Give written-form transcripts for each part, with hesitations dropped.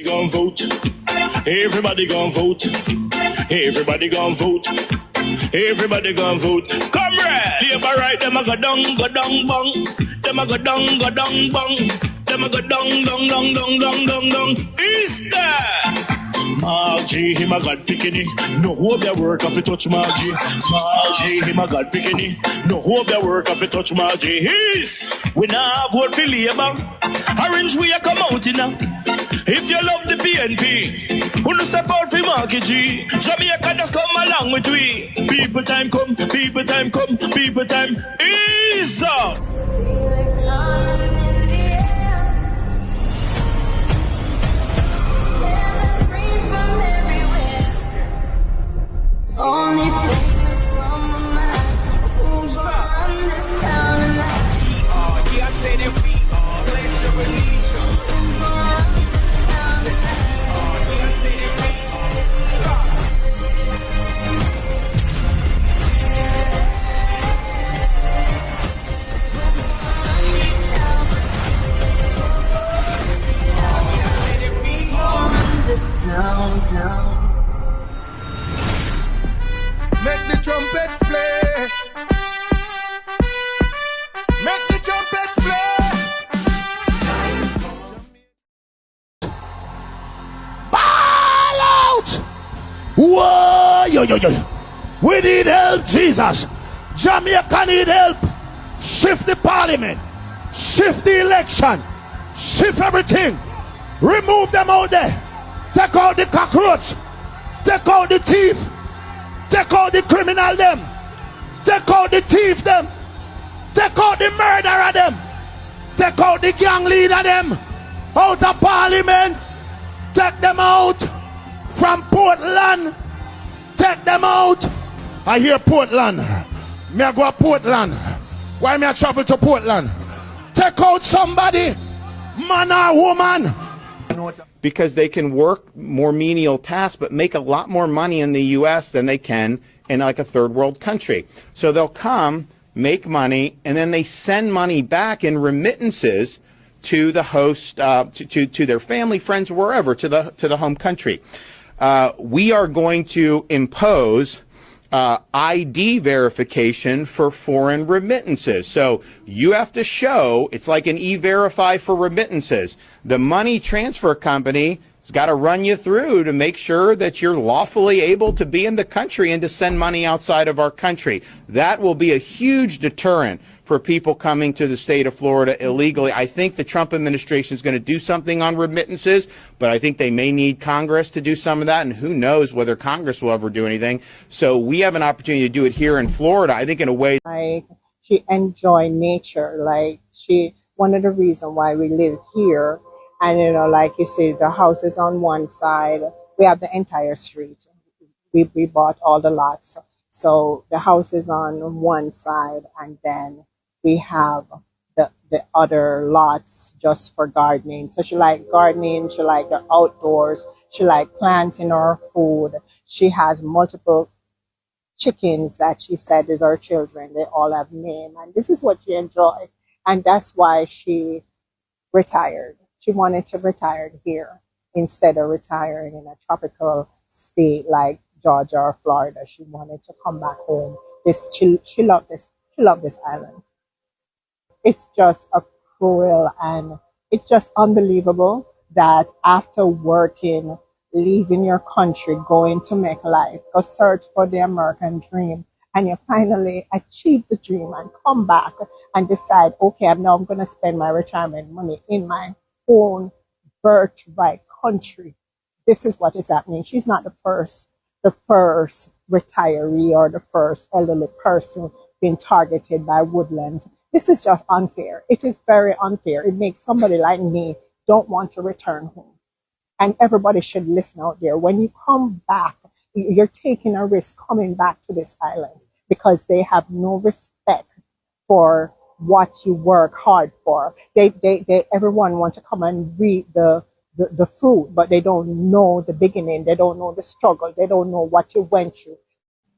Gon' vote. Everybody gon' vote. Everybody gon' vote. Everybody gon' vote. Comrade! Labor right, them a go down, bong. Them a go down, bong. Them a go down. Is that? Margie, him a God picking. No hope their work if you touch Margie. Margie, him a God picking. No hope their work if you touch Margie. We now vote for Labour. Orange we a come out in now. If you love the PNP, who no step out for Marky G. Jamaica just come along with we. People time come, people time come, people time is up. Only thing that's on my mind is who's gonna run this town tonight. Yeah, I say that we are. Pledge your allegiance. Who's gonna run this town tonight? Yeah, I say that we We gonna run this town. Make the trumpets play. Make the trumpets play. Ball out! Whoa, yo. We need help, Jesus. Jamaica need help. Shift the parliament. Shift the election. Shift everything. Remove them out there. Take out the cockroach. Take out the thief. Take out the criminal them. Take out the thief them. Take out the murderer them. Take out the gang leader them. Out of parliament. Take them out from Portland. Take them out. I hear Portland. Me I go to Portland. Why me I travel to Portland? Take out somebody, man or woman. Because they can work more menial tasks but make a lot more money in the U.S. than they can in like a third world country. So they'll come, make money, and then they send money back in remittances to the host, to their family, friends, wherever, to the home country. We are going to impose ID verification for foreign remittances. So you have to show, it's like an e-verify for remittances. The money transfer company has got to run you through to make sure that you're lawfully able to be in the country and to send money outside of our country. That will be a huge deterrent for people coming to the state of Florida illegally. I think the Trump administration is going to do something on remittances, but I think they may need Congress to do some of that, and who knows whether Congress will ever do anything. So we have an opportunity to do it here in Florida, I think in a way. Like, she enjoy nature. Like, one of the reasons why we live here, and like you say, the house is on one side. We have the entire street. We bought all the lots. So the house is on one side, and then we have the other lots just for gardening. So she like gardening, she like the outdoors, she like planting her food. She has multiple chickens that she said is her children. They all have name, and this is what she enjoyed. And that's why she retired. She wanted to retire here instead of retiring in a tropical state like Georgia or Florida. She wanted to come back home. She loved this. She loved this island. It's just a cruel, and it's just unbelievable that after working, leaving your country, going to make life, go search for the American dream, and you finally achieve the dream and come back and decide, okay, I'm going to spend my retirement money in my own birthright country. This is what is happening. She's not the first retiree or the first elderly person being targeted by Woodlands. This is just unfair. It is very unfair. It makes somebody like me don't want to return home. And everybody should listen out there. When you come back, you're taking a risk coming back to this island because they have no respect for what you work hard for. Everyone wants to come and read the fruit, but they don't know the beginning. They don't know the struggle. They don't know what you went through.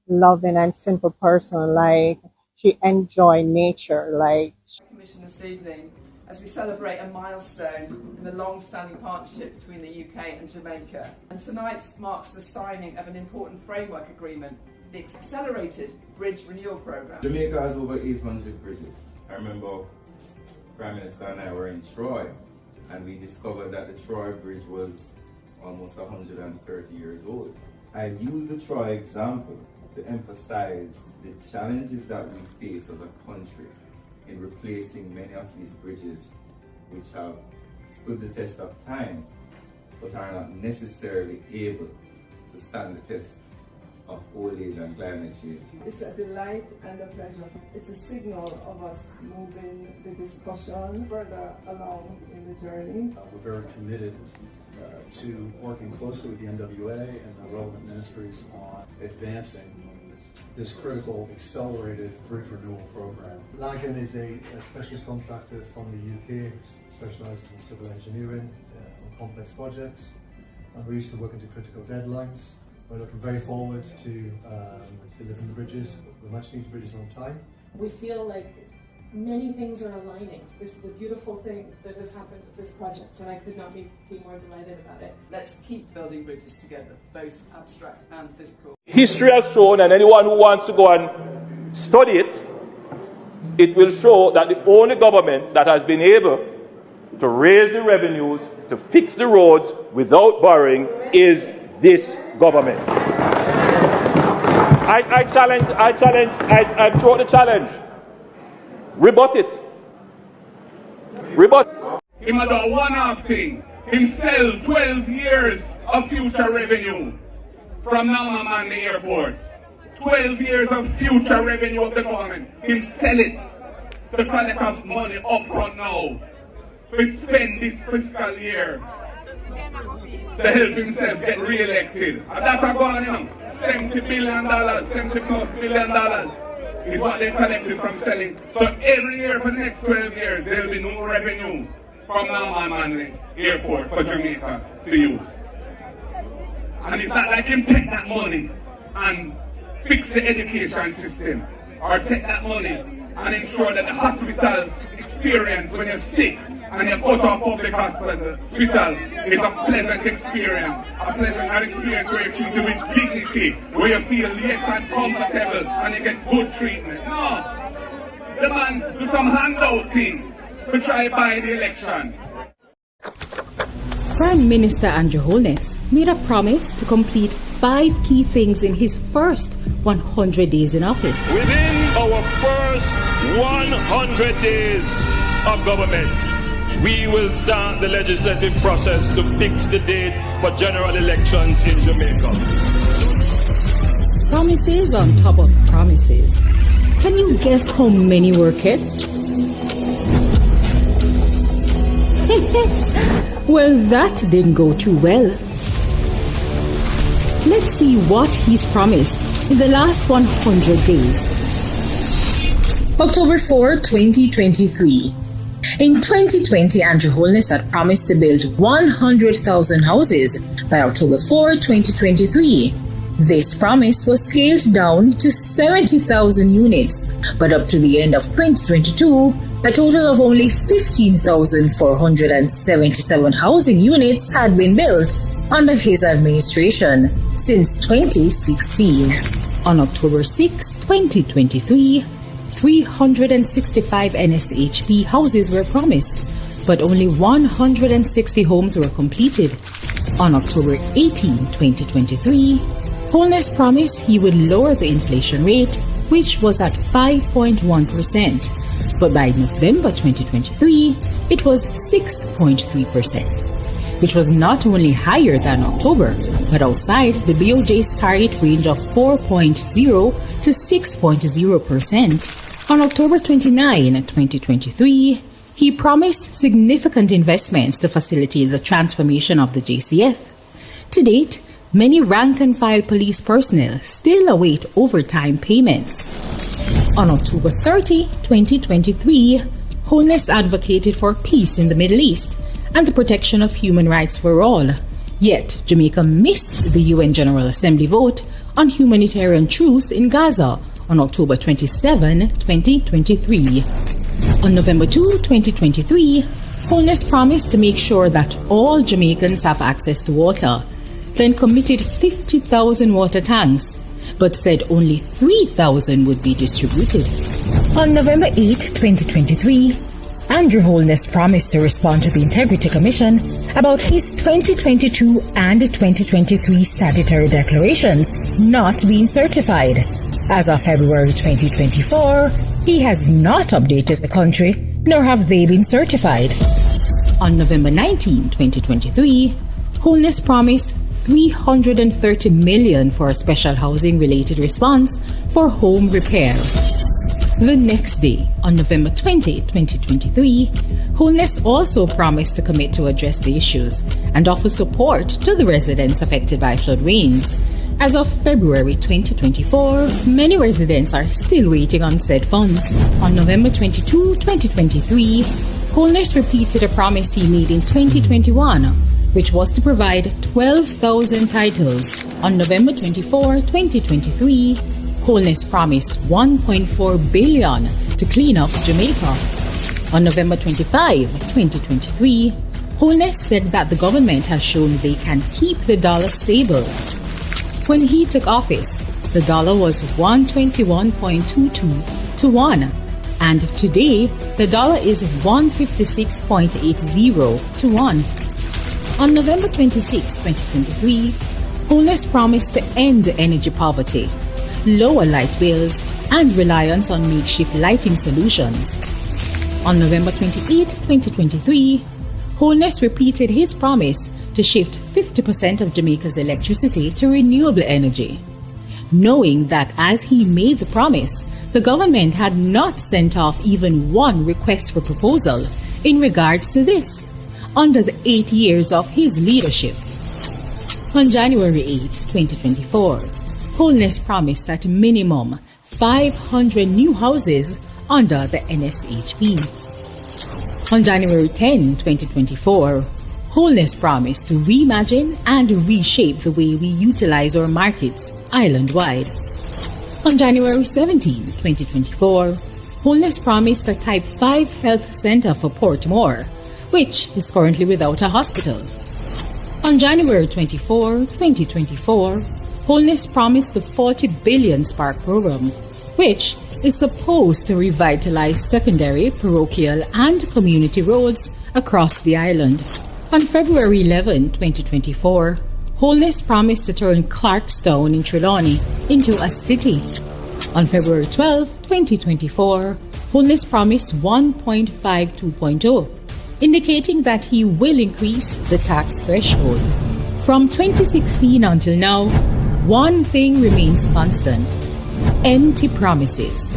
Loving and simple person, like she enjoy nature, like. Commission this evening as we celebrate a milestone in the long-standing partnership between the UK and Jamaica. And tonight marks the signing of an important framework agreement, the Accelerated Bridge Renewal Programme. Jamaica has over 800 bridges. I remember Prime Minister and I were in Troy, and we discovered that the Troy Bridge was almost 130 years old. I use the Troy example to emphasize the challenges that we face as a country in replacing many of these bridges which have stood the test of time but are not necessarily able to stand the test of old age and climate change. It's a delight and a pleasure. It's a signal of us moving the discussion further along in the journey. We're very committed to working closely with the NWA and the relevant ministries on advancing this critical accelerated bridge renewal program. Lagan is a specialist contractor from the UK, specialises in civil engineering on complex projects, and we're used to working to critical deadlines. We're looking very forward to delivering the bridges, the much needed bridges on time. We feel like many things are aligning. This is a beautiful thing that has happened with this project, and I could not be more delighted about it. Let's keep building bridges together, both abstract and physical. History has shown, and anyone who wants to go and study it, it will show that the only government that has been able to raise the revenues to fix the roads without borrowing is this government. I throw the challenge. Rebut it. Rebut. Him a do one-off thing. Him sell 12 years of future revenue from Namaman the airport. 12 years of future revenue of the government. Him sell it to collect of money up front now. We spend this fiscal year to help himself get re-elected. And that's a going on. $70 billion, $70+ billion is what they collected from selling. So every year for the next 12 years, there will be no revenue from Namaman Airport for Jamaica to use. And it's not like him take that money and fix the education system, or take that money and ensure that the hospital experience when you're sick and you go to a public hospital is a pleasant experience. A pleasant experience where you're treated with dignity, where you feel yes and comfortable and you get good treatment. No. The man do some handout thing to try buy the election. Prime Minister Andrew Holness made a promise to complete 5 key things in his first 100 days in office. Within our first 100 days of government, we will start the legislative process to fix the date for general elections in Jamaica. Promises on top of promises. Can you guess how many were kept? Well, that didn't go too well. Let's see what he's promised in the last 100 days. October 4, 2023. In 2020, Andrew Holness had promised to build 100,000 houses by October 4, 2023. This promise was scaled down to 70,000 units, but up to the end of 2022, a total of only 15,477 housing units had been built under his administration since 2016. On October 6, 2023, 365 NSHP houses were promised, but only 160 homes were completed. On October 18, 2023, Holness promised he would lower the inflation rate, which was at 5.1%. But by November 2023, it was 6.3%, which was not only higher than October, but outside the BOJ's target range of 4.0 to 6.0%. On October 29, 2023, he promised significant investments to facilitate the transformation of the JCF. To date, many rank-and-file police personnel still await overtime payments. On October 30, 2023, Holness advocated for peace in the Middle East and the protection of human rights for all. Yet, Jamaica missed the UN General Assembly vote on humanitarian truce in Gaza on October 27, 2023. On November 2, 2023, Holness promised to make sure that all Jamaicans have access to water, then committed 50,000 water tanks, but said only 3,000 would be distributed. On November 8, 2023, Andrew Holness promised to respond to the Integrity Commission about his 2022 and 2023 statutory declarations not being certified. As of February 2024, he has not updated the country, nor have they been certified. On November 19, 2023, Holness promised $330 million for a special housing-related response for home repair. The next day, on November 20, 2023, Holness also promised to commit to address the issues and offer support to the residents affected by flood rains. As of February 2024, many residents are still waiting on said funds. On November 22, 2023, Holness repeated a promise he made in 2021, which was to provide 12,000 titles. On November 24, 2023, Holness promised $1.4 billion to clean up Jamaica. On November 25, 2023, Holness said that the government has shown they can keep the dollar stable. When he took office, the dollar was 121.22 to 1, and today the dollar is 156.80 to 1. On November 26, 2023, Holness promised to end energy poverty, lower light bills, and reliance on makeshift lighting solutions. On November 28, 2023, Holness repeated his promise to shift 50% of Jamaica's electricity to renewable energy, knowing that as he made the promise, the government had not sent off even one request for proposal in regards to this under the 8 years of his leadership. On January 8, 2024, Holness promised at minimum 500 new houses under the NSHP. On January 10, 2024, Holness promised to reimagine and reshape the way we utilize our markets island-wide. On January 17, 2024, Holness promised a Type 5 health center for Portmore, which is currently without a hospital. On January 24, 2024, Holness promised the 40 billion Spark program, which is supposed to revitalize secondary, parochial, and community roads across the island. On February 11, 2024, Holness promised to turn Clarkstown in Trelawney into a city. On February 12, 2024, Holness promised 1.52.0, indicating that he will increase the tax threshold. From 2016 until now, one thing remains constant: empty promises.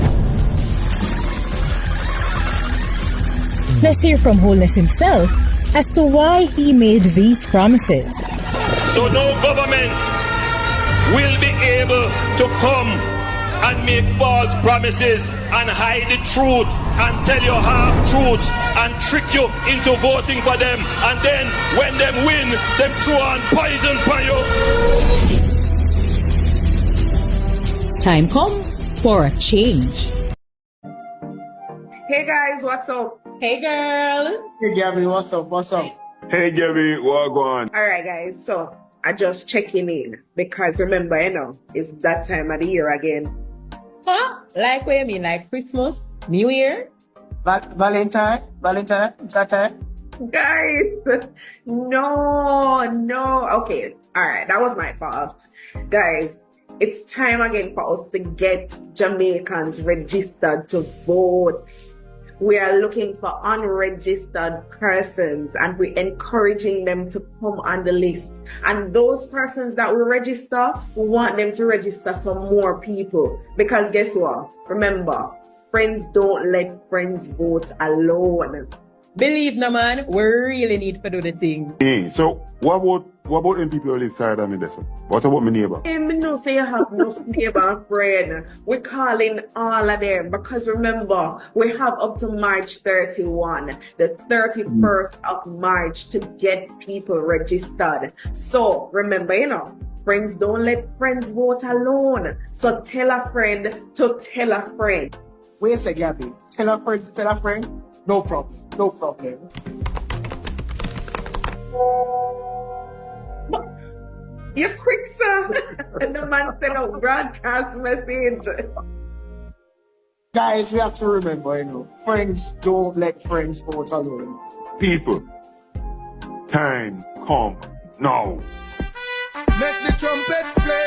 Let's hear from Holness himself as to why he made these promises. So no government will be able to come and make false promises and hide the truth and tell you half-truths and trick you into voting for them, and then when them win, them throw on poison for you. Time come for a change. Hey guys, what's up? Hey girl. Hey Gabby, what's up? What's up? Hey Gabby, what going on? Alright guys, so I just checking in because remember, it's that time of the year again. Huh? Like what you mean? Like Christmas? New Year? Valentine? Is that time? Guys, no. Okay, alright, that was my fault. Guys, it's time again for us to get Jamaicans registered to vote. We are looking for unregistered persons and we're encouraging them to come on the list. And those persons that we register, we want them to register some more people. Because guess what? Remember, friends don't let friends vote alone. Believe no man, we really need to do the thing. Hey, so what about them people who live side of me this? What about my neighbor? I know say you have no neighbor friend. We're calling all of them because remember, we have up to March 31, the 31st of March to get people registered. So remember, friends don't let friends vote alone. So tell a friend to tell a friend. What you say, Gabby? Tell a friend to tell a friend? No problem. No problem. You're quick, sir. And the man sent out broadcast message. Guys, we have to remember, friends don't let friends vote alone. People, time come now. Make the trumpets play.